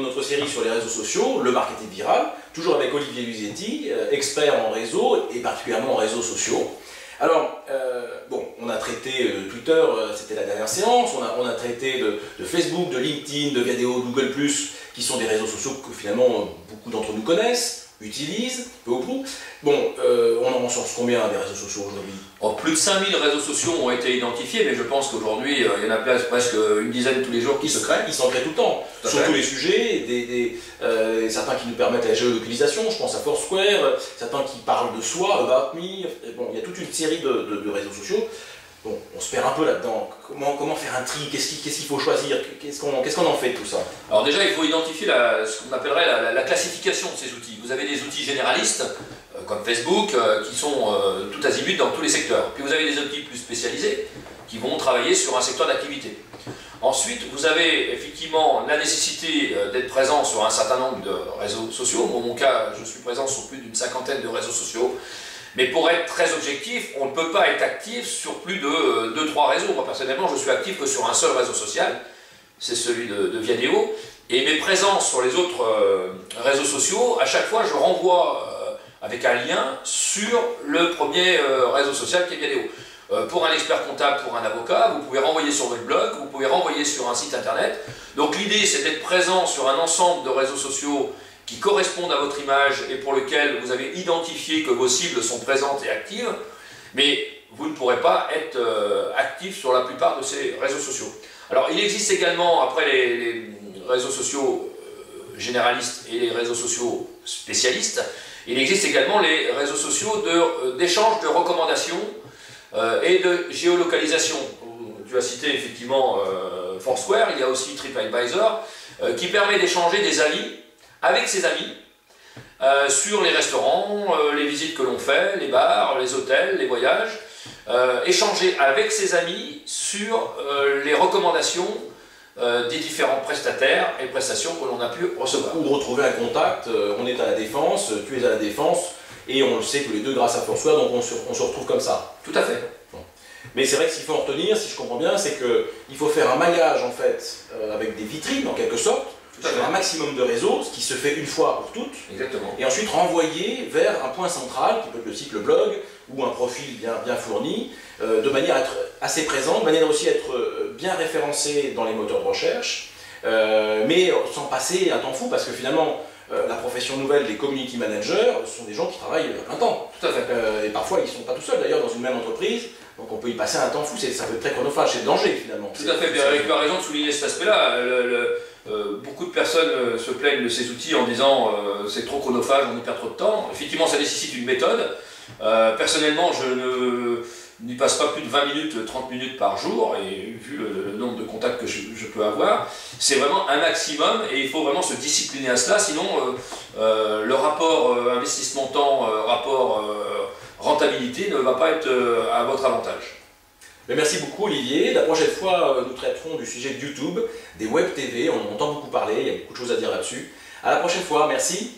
notre série sur les réseaux sociaux, le marketing viral, toujours avec Olivier Luisetti, expert en réseau et particulièrement en réseaux sociaux. Alors, bon, on a traité Twitter, c'était la dernière séance, on a traité de Facebook, de LinkedIn, de vidéo, Google+, qui sont des réseaux sociaux que finalement beaucoup d'entre nous connaissent, utilisent, peu ou prou. Bon, on en source combien des réseaux sociaux aujourd'hui? Plus de 5000 réseaux sociaux ont été identifiés, mais je pense qu'aujourd'hui, il y en a presque une dizaine tous les jours qui se créent. Ils s'en créent tout le temps, sur tous les sujets, certains qui nous permettent la géolocalisation, je pense à Foursquare, certains qui parlent de soi, About Me, bon, il y a toute une série de réseaux sociaux. Bon, on se perd un peu là-dedans. Comment faire un tri? Qu'est-ce qu'il faut choisir? Qu'est-ce qu'on en fait de tout ça? Alors déjà, il faut identifier ce qu'on appellerait la classification de ces outils. Vous avez des outils généralistes, comme Facebook, qui sont tout azimut dans tous les secteurs. Puis vous avez des outils plus spécialisés, qui vont travailler sur un secteur d'activité. Ensuite, vous avez effectivement la nécessité d'être présent sur un certain nombre de réseaux sociaux. Dans mon cas, je suis présent sur plus d'une cinquantaine de réseaux sociaux. Mais pour être très objectif, on ne peut pas être actif sur plus de 2-3 réseaux. Moi, personnellement, je suis actif que sur un seul réseau social, c'est celui de Viadeo. Et mes présences sur les autres réseaux sociaux, à chaque fois, je renvoie avec un lien sur le premier réseau social qui est Viadeo. Pour un expert comptable, pour un avocat, vous pouvez renvoyer sur votre blog, vous pouvez renvoyer sur un site internet. Donc l'idée, c'est d'être présent sur un ensemble de réseaux sociaux qui correspondent à votre image et pour lequel vous avez identifié que vos cibles sont présentes et actives, mais vous ne pourrez pas être actif sur la plupart de ces réseaux sociaux. Alors il existe également, après les réseaux sociaux généralistes et les réseaux sociaux spécialistes, il existe également les réseaux sociaux d'échange de recommandations et de géolocalisation. Tu as cité effectivement Foursquare, il y a aussi TripAdvisor, qui permet d'échanger des avis avec ses amis sur les restaurants, les visites que l'on fait, les bars, les hôtels, les voyages, échanger avec ses amis sur les recommandations des différents prestataires et prestations que l'on a pu recevoir. Ou retrouver un contact, on est à la Défense, tu es à la Défense, et on le sait tous les deux grâce à Foursquare, donc on se retrouve comme ça. Tout à fait. Bon. Mais c'est vrai que ce qu'il faut en retenir, si je comprends bien, c'est qu'il faut faire un maillage en fait, avec des vitrines en quelque sorte, sur un maximum de réseaux, ce qui se fait une fois pour toutes. Exactement. Et ensuite renvoyer vers un point central, qui peut être le site, le blog, ou un profil bien fourni, de manière à être assez présent, de manière aussi à être bien référencé dans les moteurs de recherche, mais sans passer un temps fou, parce que finalement, la profession nouvelle des community managers sont des gens qui travaillent à plein temps. Tout à fait. Et parfois, ils ne sont pas tout seuls d'ailleurs dans une même entreprise, donc on peut y passer un temps fou, ça peut être très chronophage, c'est le danger finalement. Tout à fait, tu as raison de souligner cet aspect-là. Beaucoup de personnes se plaignent de ces outils en disant c'est trop chronophage, on y perd trop de temps. Effectivement, ça nécessite une méthode. Personnellement, je n'y passe pas plus de 20 minutes, 30 minutes par jour, et vu le nombre de contacts que je peux avoir, c'est vraiment un maximum, et il faut vraiment se discipliner à cela, sinon le rapport investissement-temps, rapport rentabilité ne va pas être à votre avantage. Mais merci beaucoup Olivier. La prochaine fois, nous traiterons du sujet de YouTube, des web TV, on en entend beaucoup parler, il y a beaucoup de choses à dire là-dessus. À la prochaine fois, merci.